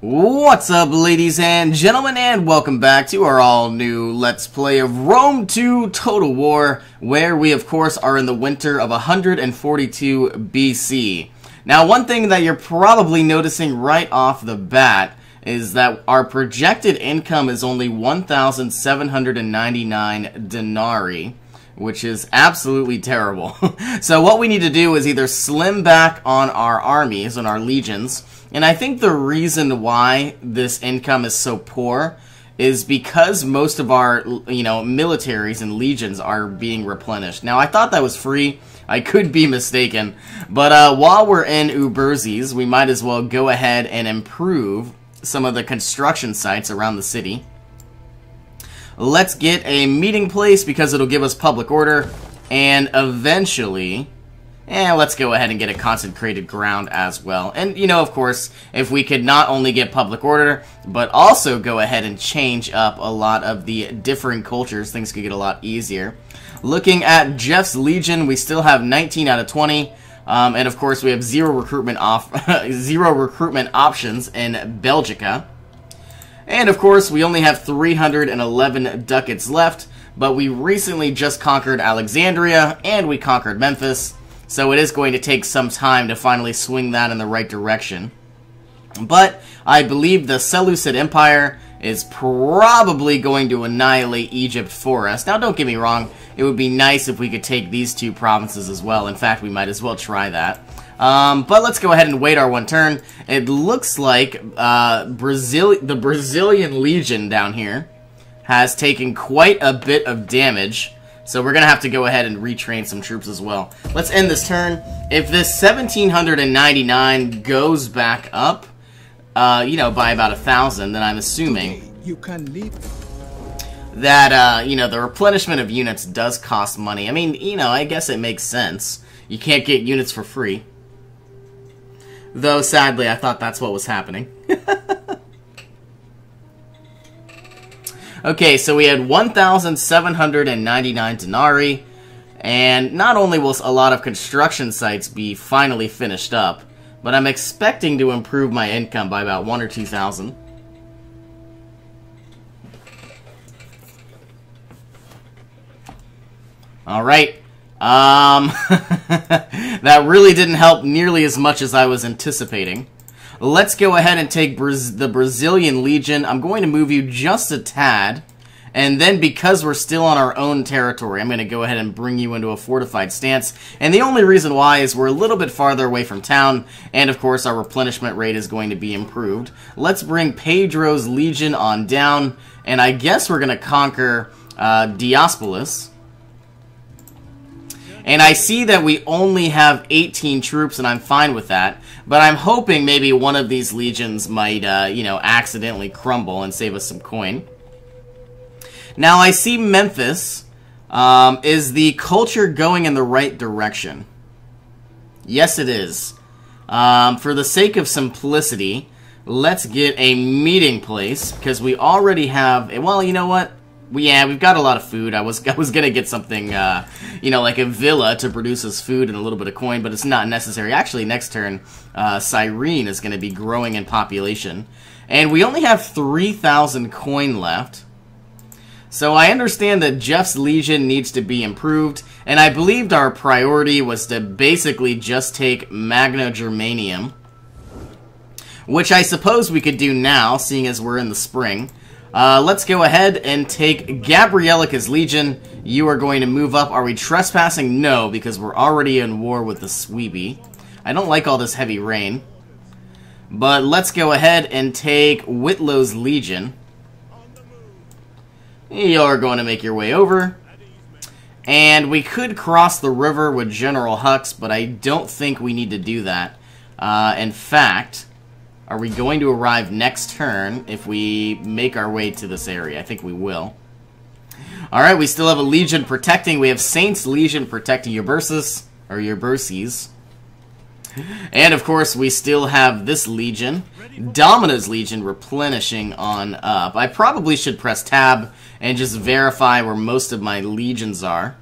What's up, ladies and gentlemen, and welcome back to our all-new Let's Play of Rome 2 Total War, where we, of course, are in the winter of 142 BC. Now, one thing that you're probably noticing right off the bat is that our projected income is only 1,799 denarii, which is absolutely terrible. So what we need to do is either slim back on our armies, on our legions, and I think the reason why this income is so poor is because most of our, militaries and legions are being replenished. Now, I thought that was free. I could be mistaken. But while we're in Uberzes, we might as well go ahead and improve some of the construction sites around the city. Let's get a meeting place because it'll give us public order. And eventually, let's go ahead and get a consecrated ground as well. And, of course, if we could not only get public order, but also go ahead and change up a lot of the differing cultures, things could get a lot easier. Looking at Jeff's Legion, we still have 19 out of 20. And, of course, we have zero recruitment options in Belgica. And, of course, we only have 311 ducats left, but we recently just conquered Alexandria, and we conquered Memphis. So it is going to take some time to finally swing that in the right direction. But I believe the Seleucid Empire is probably going to annihilate Egypt for us. Now, don't get me wrong, it would be nice if we could take these two provinces as well. In fact, we might as well try that. But let's go ahead and wait our one turn. It looks like the Brazilian Legion down here has taken quite a bit of damage. So we're going to have to go ahead and retrain some troops as well. Let's end this turn. If this 1,799 goes back up, by about 1,000, then I'm assuming you can leave that, the replenishment of units does cost money. I mean, I guess it makes sense. You can't get units for free. Though, sadly, I thought that's what was happening. Okay, so we had 1,799 denarii, and not only will a lot of construction sites be finally finished up, but I'm expecting to improve my income by about 1,000 or 2,000. Alright, that really didn't help nearly as much as I was anticipating. Let's go ahead and take the Brazilian Legion. I'm going to move you just a tad. And then because we're still on our own territory, I'm going to go ahead and bring you into a fortified stance. And the only reason why is we're a little bit farther away from town. And of course our replenishment rate is going to be improved. Let's bring Pedro's Legion on down. And I guess we're going to conquer Diospolis. And I see that we only have 18 troops, and I'm fine with that. But I'm hoping maybe one of these legions might, accidentally crumble and save us some coin. Now, I see Memphis. Is the culture going in the right direction? Yes, it is. For the sake of simplicity, let's get a meeting place, because we already have... Well, you know what? We've got a lot of food. I was gonna get something, like a villa to produce us food and a little bit of coin, but it's not necessary. Actually, next turn, Cyrene is gonna be growing in population, and we only have 3,000 coin left. So I understand that Jeff's Legion needs to be improved, and I believed our priority was to basically just take Magna Germanium, which I suppose we could do now, seeing as we're in the spring. Let's go ahead and take Gabrielica's Legion. You are going to move up. Are we trespassing? No, because we're already in war with the Suebi. I don't like all this heavy rain. But let's go ahead and take Whitlow's Legion. You're going to make your way over. And we could cross the river with General Hux, but I don't think we need to do that. In fact... Are we going to arrive next turn if we make our way to this area? I think we will. Alright, we still have a Legion protecting. We have Saints Legion protecting Ubersis, or Uberses. And, of course, we still have this Legion. Domina's Legion replenishing on up. I probably should press tab and just verify where most of my legions are.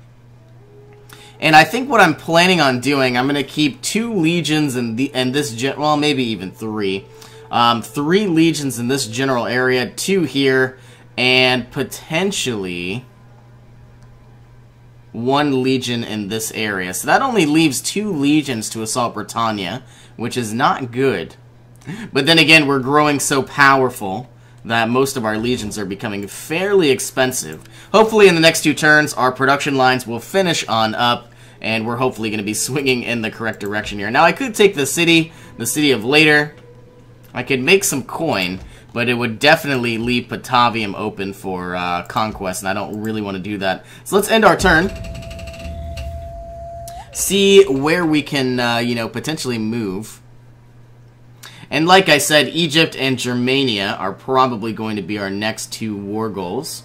And I think what I'm planning on doing, I'm going to keep 2 legions and this, well, maybe even 3. 3 legions in this general area, 2 here, and potentially 1 legion in this area. So that only leaves 2 legions to assault Britannia, which is not good. But then again, we're growing so powerful that most of our legions are becoming fairly expensive. Hopefully in the next 2 turns, our production lines will finish on up, and we're hopefully going to be swinging in the correct direction here. Now, I could take the city of Later. I could make some coin, but it would definitely leave Patavium open for conquest, and I don't really want to do that. So let's end our turn. See where we can, potentially move. And like I said, Egypt and Germania are probably going to be our next 2 war goals.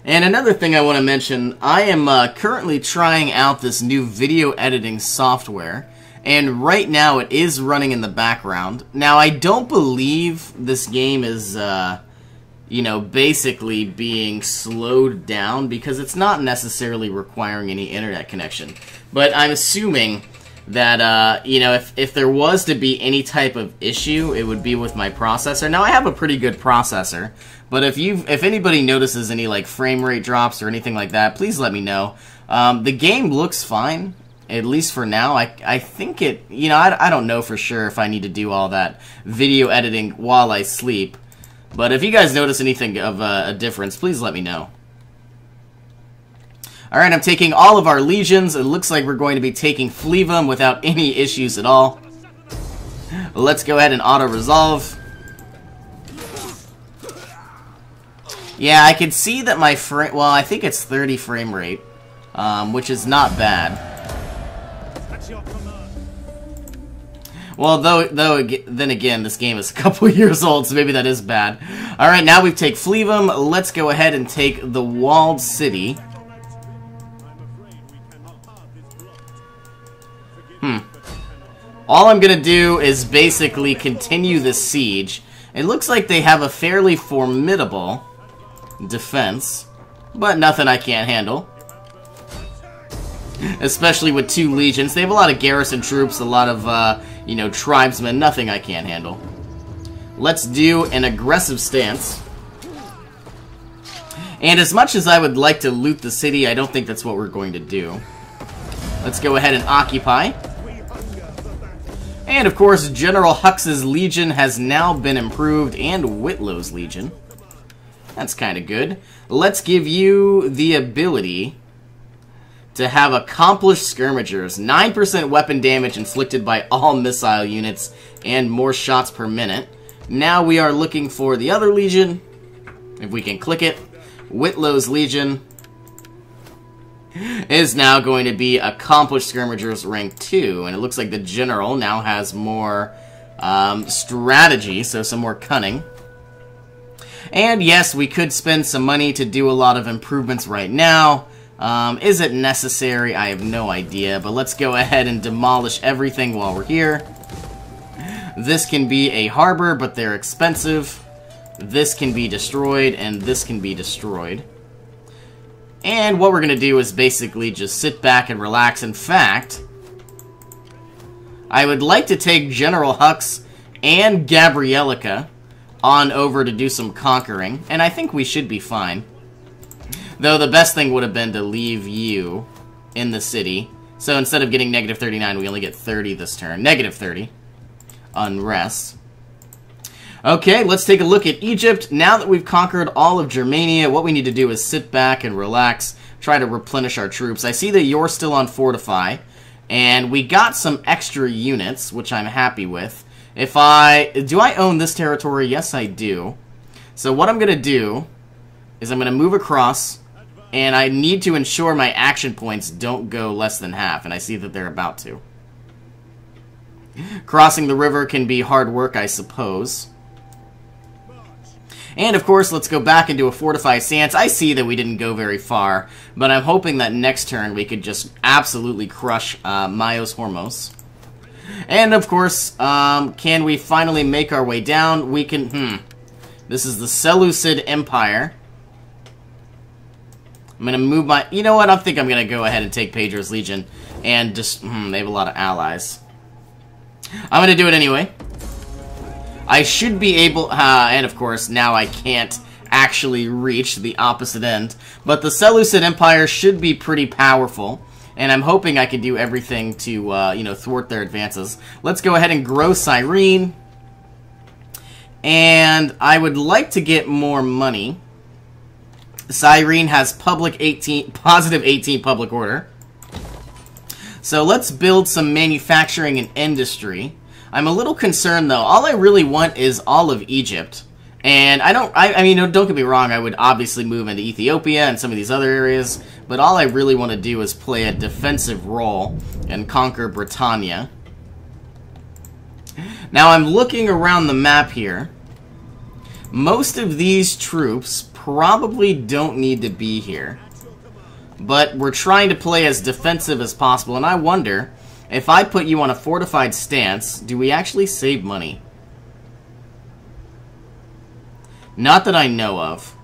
And another thing I want to mention, I am currently trying out this new video editing software, and right now it is running in the background. Now, I don't believe this game is, basically being slowed down because it's not necessarily requiring any internet connection. But I'm assuming that, if there was to be any type of issue, it would be with my processor. Now, I have a pretty good processor, but if anybody notices any, like, frame rate drops or anything like that, please let me know. The game looks fine, at least for now. I think it, I don't know for sure if I need to do all that video editing while I sleep. But if you guys notice anything of a difference, please let me know. Alright, I'm taking all of our legions. It looks like we're going to be taking Flevum without any issues at all. Let's go ahead and auto-resolve. Yeah, I can see that my frame... Well, I think it's 30 frame rate, which is not bad. Well, then again, this game is a couple years old, so maybe that is bad. Alright, now we take Flevum. Let's go ahead and take the walled city. All I'm gonna do is basically continue this siege. It looks like they have a fairly formidable defense, but nothing I can't handle. Especially with 2 legions. They have a lot of garrison troops, a lot of, tribesmen. Nothing I can't handle. Let's do an aggressive stance. And as much as I would like to loot the city, I don't think that's what we're going to do. Let's go ahead and occupy. And of course, General Hux's Legion has now been improved, and Whitlow's Legion. That's kind of good. Let's give you the ability to have accomplished skirmishers, 9% weapon damage inflicted by all missile units, and more shots per minute. Now we are looking for the other Legion, if we can click it. Whitlow's Legion is now going to be accomplished skirmishers rank 2, and it looks like the general now has more strategy, so some more cunning. And yes, we could spend some money to do a lot of improvements right now. Is it necessary? I have no idea, but let's go ahead and demolish everything while we're here. This can be a harbor, but they're expensive. This can be destroyed, and this can be destroyed. And what we're going to do is basically just sit back and relax. In fact, I would like to take General Hux and Gabrielica on over to do some conquering, and I think we should be fine. Though the best thing would have been to leave you in the city. So instead of getting negative 39, we only get 30 this turn. Negative 30. Unrest. Okay, let's take a look at Egypt. Now that we've conquered all of Germania, what we need to do is sit back and relax, try to replenish our troops. I see that you're still on Fortify, and we got some extra units, which I'm happy with. Do I own this territory? Yes, I do. So what I'm going to do is I'm going to move across, and I need to ensure my action points don't go less than half, and I see that they're about to. Crossing the river can be hard work, I suppose. And of course, let's go back into a fortified stance. I see that we didn't go very far, but I'm hoping that next turn we could just absolutely crush Myos Hormos. And of course, can we finally make our way down? We can, This is the Seleucid Empire. I'm gonna move my... You know what? I think I'm gonna go ahead and take Pedro's Legion. And just... they have a lot of allies. I'm gonna do it anyway. I should be able... and of course, now I can't actually reach the opposite end. But the Seleucid Empire should be pretty powerful. And I'm hoping I can do everything to, you know, thwart their advances. Let's go ahead and grow Cyrene. And I would like to get more money. Cyrene has positive 18 public order. So let's build some manufacturing and industry. I'm a little concerned, though. All I really want is all of Egypt. And I mean, don't get me wrong, I would obviously move into Ethiopia and some of these other areas, but all I really want to do is play a defensive role and conquer Britannia. Now, I'm looking around the map here. Most of these troops probably don't need to be here. But we're trying to play as defensive as possible, and I wonder, if I put you on a fortified stance, do we actually save money? Not that I know of.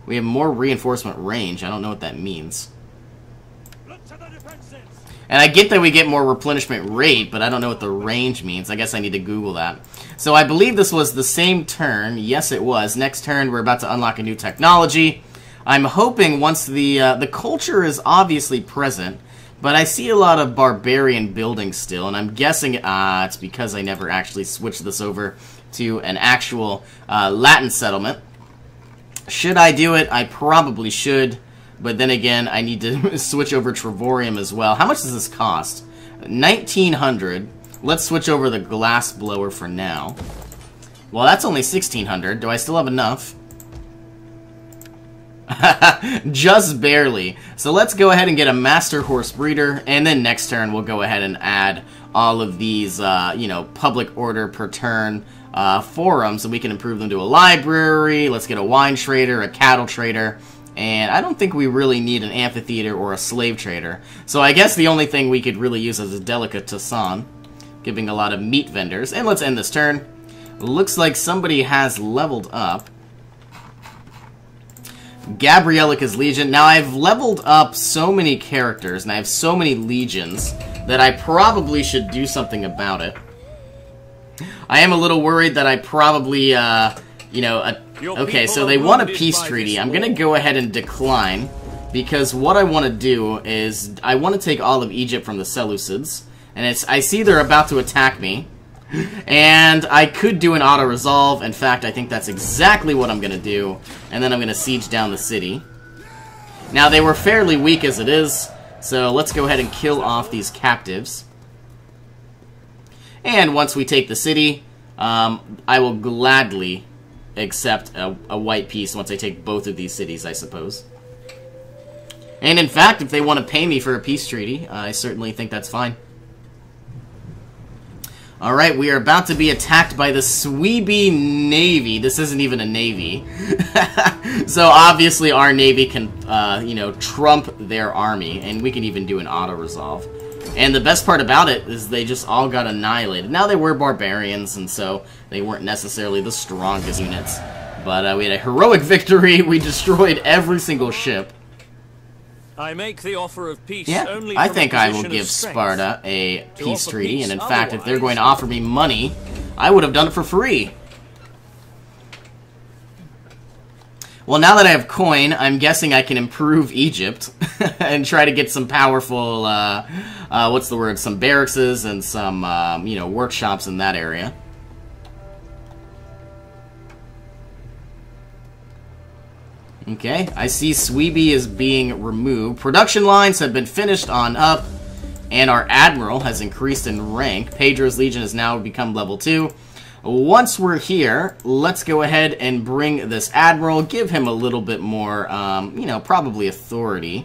We have more reinforcement range. I don't know what that means. And I get that we get more replenishment rate, but I don't know what the range means. I guess I need to Google that. So I believe this was the same turn. Yes, it was. Next turn, we're about to unlock a new technology. I'm hoping once the culture is obviously present, but I see a lot of barbarian buildings still, and I'm guessing it's because I never actually switched this over to an actual Latin settlement. Should I do it? I probably should, but then again, I need to switch over Trevorium as well. How much does this cost? 1,900. Let's switch over the glass blower for now. Well, that's only 1,600. Do I still have enough? Just barely. So let's go ahead and get a master horse breeder, and then next turn we'll go ahead and add all of these, you know, public order per turn forums, so we can improve them to a library. Let's get a wine trader, a cattle trader, and I don't think we really need an amphitheater or a slave trader. So I guess the only thing we could really use is a delicatessen, giving a lot of meat vendors. And let's end this turn. Looks like somebody has leveled up. Gabrielica's Legion. Now, I've leveled up so many characters, and I have so many legions, that I probably should do something about it. I am a little worried that I probably, you know... okay, so they want a peace treaty. I'm gonna go ahead and decline, because what I want to do is, I want to take all of Egypt from the Seleucids, and I see they're about to attack me. And I could do an auto-resolve. In fact, I think that's exactly what I'm going to do. And then I'm going to siege down the city. Now, they were fairly weak as it is, so let's go ahead and kill off these captives. And once we take the city, I will gladly accept a white peace once I take both of these cities, I suppose. And in fact, if they want to pay me for a peace treaty, I certainly think that's fine. Alright, we are about to be attacked by the Suebi Navy. This isn't even a navy. So obviously our navy can, you know, trump their army, and we can even do an auto-resolve. And the best part about it is they just all got annihilated. Now, they were barbarians, and so they weren't necessarily the strongest units. But we had a heroic victory. We destroyed every single ship. I make the offer of peace only I think I will give Sparta a peace treaty, and in fact, if they're going to offer me money, I would have done it for free. Well, now that I have coin, I'm guessing I can improve Egypt and try to get some powerful, what's the word, some barracks and some, you know, workshops in that area. Okay, I see Suebi is being removed. Production lines have been finished on up, and our Admiral has increased in rank. Pedro's Legion has now become level 2. Once we're here, let's go ahead and bring this Admiral, give him a little bit more, you know, probably authority.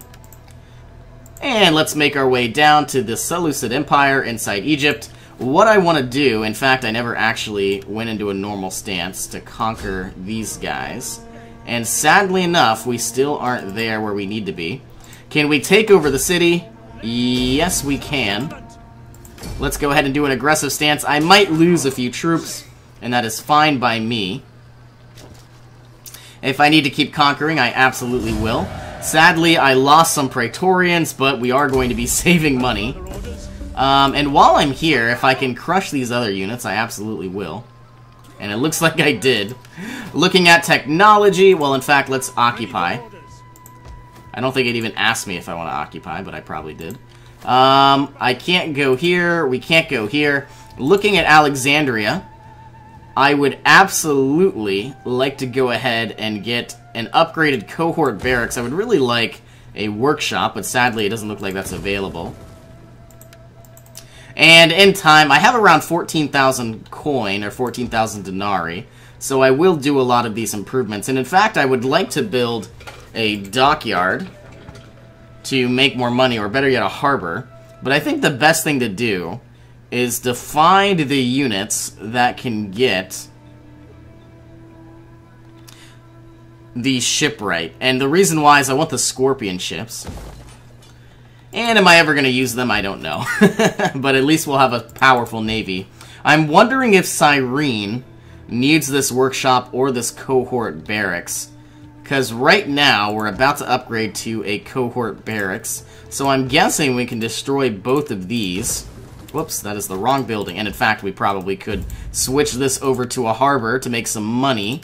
And let's make our way down to the Seleucid Empire inside Egypt. What I want to do, in fact, I never actually went into a normal stance to conquer these guys. And sadly enough, we still aren't there where we need to be. Can we take over the city? Yes, we can. Let's go ahead and do an aggressive stance. I might lose a few troops, and that is fine by me. If I need to keep conquering, I absolutely will. Sadly, I lost some Praetorians, but we are going to be saving money. And while I'm here, if I can crush these other units, I absolutely will. And it looks like I did. Looking at technology, well, in fact, let's occupy. I don't think it even asked me if I want to occupy, but I probably did. I can't go here. We can't go here. Looking at Alexandria, I would absolutely like to go ahead and get an upgraded cohort barracks. I would really like a workshop, but sadly it doesn't look like that's available. And in time, I have around 14,000 coin, or 14,000 denarii, so I will do a lot of these improvements. And in fact, I would like to build a dockyard to make more money, or better yet, a harbor. But I think the best thing to do is to find the units that can get the shipwright. And the reason why is I want the Scorpion ships. And am I ever going to use them? I don't know. But at least we'll have a powerful navy. I'm wondering if Cyrene needs this workshop or this cohort barracks. Because right now, we're about to upgrade to a cohort barracks. So I'm guessing we can destroy both of these. Whoops, that is the wrong building. And in fact, we probably could switch this over to a harbor to make some money.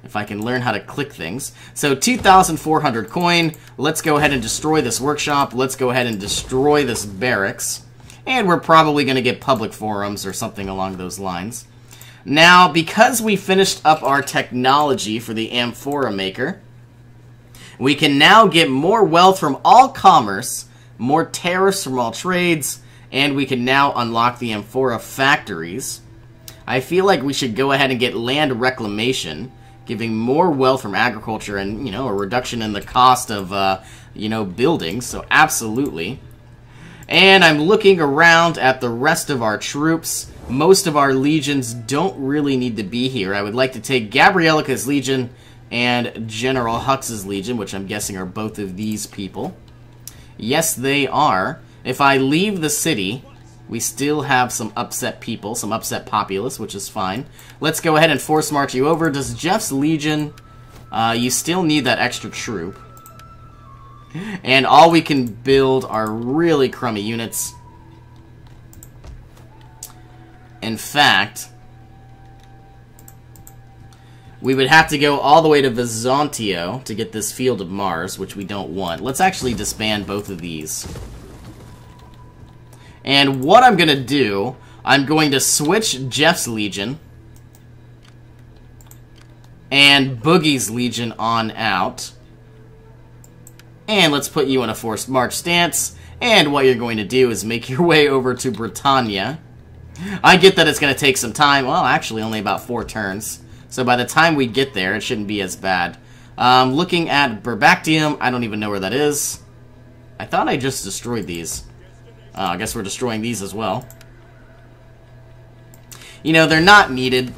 If I can learn how to click things. So 2,400 coin. Let's go ahead and destroy this workshop. Let's go ahead and destroy this barracks. And we're probably going to get public forums or something along those lines. Now, because we finished up our technology for the Amphora Maker, we can now get more wealth from all commerce, more tariffs from all trades, and we can now unlock the Amphora factories. I feel like we should go ahead and get land reclamation, giving more wealth from agriculture and, you know, a reduction in the cost of, you know, buildings. So absolutely. And I'm looking around at the rest of our troops. Most of our legions don't really need to be here. I would like to take Gabrielica's legion and General Hux's legion, which I'm guessing are both of these people. Yes, they are. If I leave the city, we still have some upset people, some upset populace, which is fine. Let's go ahead and force march you over. Does Jeff's legion... you still need that extra troop. And all we can build are really crummy units. In fact, we would have to go all the way to Vesontio to get this Field of Mars, which we don't want. Let's actually disband both of these. And what I'm going to do, I'm going to switch Jeff's Legion and Boogie's Legion on out. And let's put you in a forced march stance. And what you're going to do is make your way over to Britannia. I get that it's going to take some time. Well, actually, only about 4 turns. So by the time we get there, it shouldn't be as bad. Looking at Burbactium, I don't even know where that is. I thought I just destroyed these. I guess we're destroying these as well. You know, they're not needed.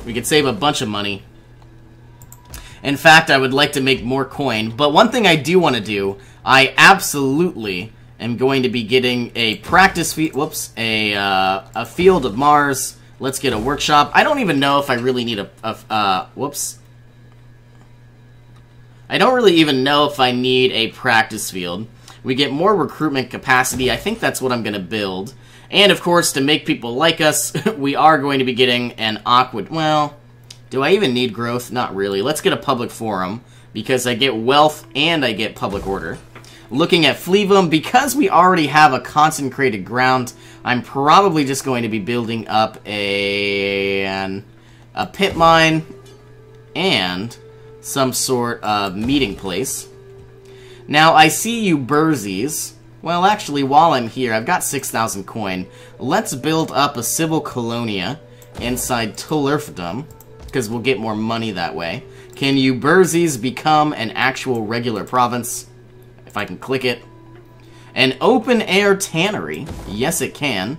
We could save a bunch of money. In fact, I would like to make more coin. But one thing I do want to do, I absolutely am going to be getting a practice field. Whoops, a Field of Mars. Let's get a workshop. I don't even know if I really need whoops. I don't really even know if I need a practice field. We get more recruitment capacity. I think that's what I'm going to build. And, of course, to make people like us, we are going to be getting an aqueduct. Well, do I even need growth? Not really. Let's get a public forum, because I get wealth and I get public order. Looking at Flevum, because we already have a consecrated ground, I'm probably just going to be building up a pit mine and some sort of meeting place. Now, I see you Burzies. Well, actually, while I'm here, I've got 6,000 coin. Let's build up a civil colonia inside Tulurfdom, because we'll get more money that way. Can you Burzies become an actual regular province? If I can click it. An open-air tannery. Yes, it can.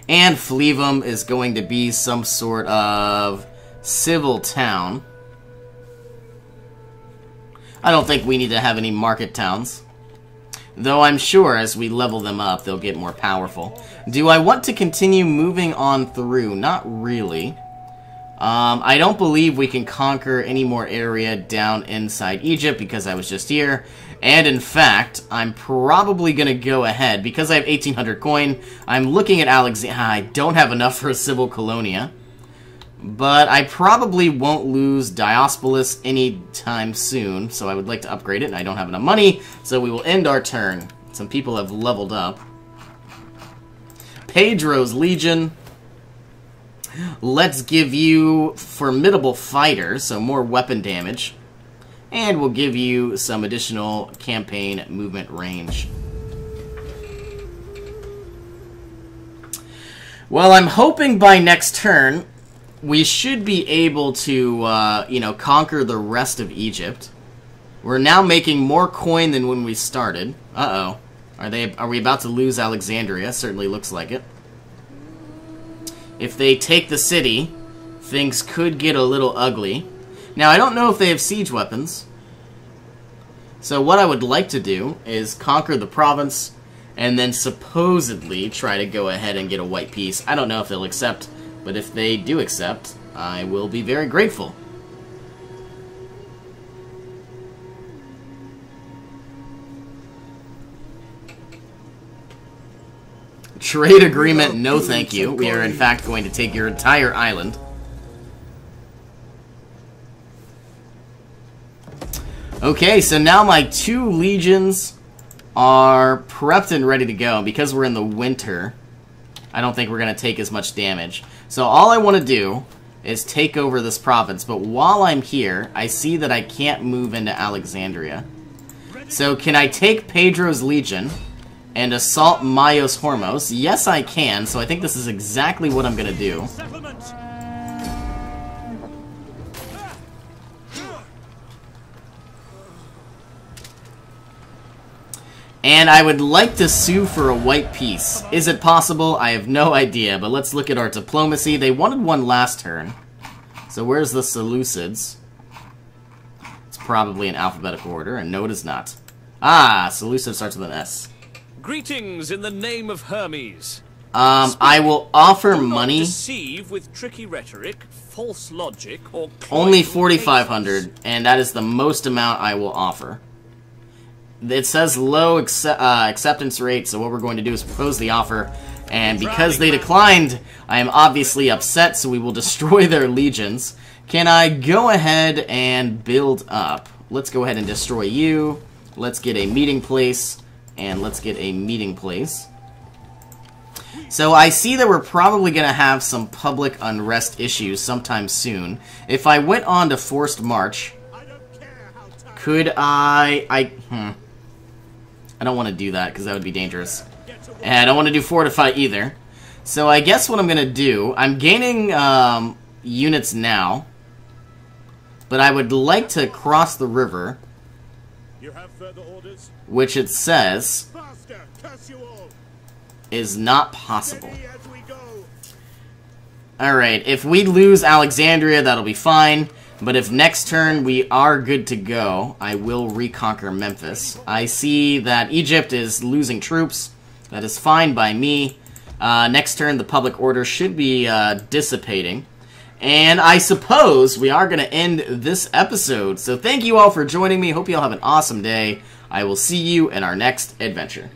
And Flevum is going to be some sort of civil town. I don't think we need to have any market towns. Though I'm sure as we level them up, they'll get more powerful. Do I want to continue moving on through? Not really. I don't believe we can conquer any more area down inside Egypt because I was just here. And in fact, I'm probably going to go ahead, because I have 1,800 coin, I'm looking at Alexandria. I don't have enough for a civil colonia. But I probably won't lose Diospolus anytime soon, so I would like to upgrade it, and I don't have enough money, so we will end our turn. Some people have leveled up. Pedro's Legion. Let's give you Formidable Fighter, so more weapon damage. And we'll give you some additional campaign movement range. Well, I'm hoping by next turn we should be able to, you know, conquer the rest of Egypt. We're now making more coin than when we started. Uh-oh. Are we about to lose Alexandria? Certainly looks like it. If they take the city, things could get a little ugly. Now, I don't know if they have siege weapons. So what I would like to do is conquer the province and then supposedly try to go ahead and get a white peace. I don't know if they'll accept, but if they do accept, I will be very grateful. Trade agreement, no thank you. We are in fact going to take your entire island. Okay, so now my 2 legions are prepped and ready to go. Because we're in the winter, I don't think we're going to take as much damage. So all I want to do is take over this province. But while I'm here, I see that I can't move into Alexandria. So can I take Pedro's Legion and assault Myos Hormos? Yes, I can. So I think this is exactly what I'm going to do. And I would like to sue for a white peace. Is it possible? I have no idea, but let's look at our diplomacy. They wanted one last turn. So where's the Seleucids? It's probably in alphabetical order, and no it is not. Ah, Seleucid starts with an S. Greetings in the name of Hermes. I will offer money. Deceive with tricky rhetoric, false logic, or only 4,500, and that is the most amount I will offer. It says low acceptance rate, so what we're going to do is propose the offer. And because they declined, I am obviously upset, so we will destroy their legions. Can I go ahead and build up? Let's go ahead and destroy you. Let's get a meeting place. And let's get a meeting place. So I see that we're probably going to have some public unrest issues sometime soon. If I went on to forced march, could I don't want to do that because that would be dangerous. And I don't want to do fortify either. So I guess what I'm going to do, I'm gaining units now, but I would like to cross the river, which it says is not possible. Alright, if we lose Alexandria, that'll be fine. But if next turn we are good to go, I will reconquer Memphis. I see that Egypt is losing troops. That is fine by me. Next turn, the public order should be dissipating. And I suppose we are going to end this episode. So thank you all for joining me. Hope you all have an awesome day. I will see you in our next adventure.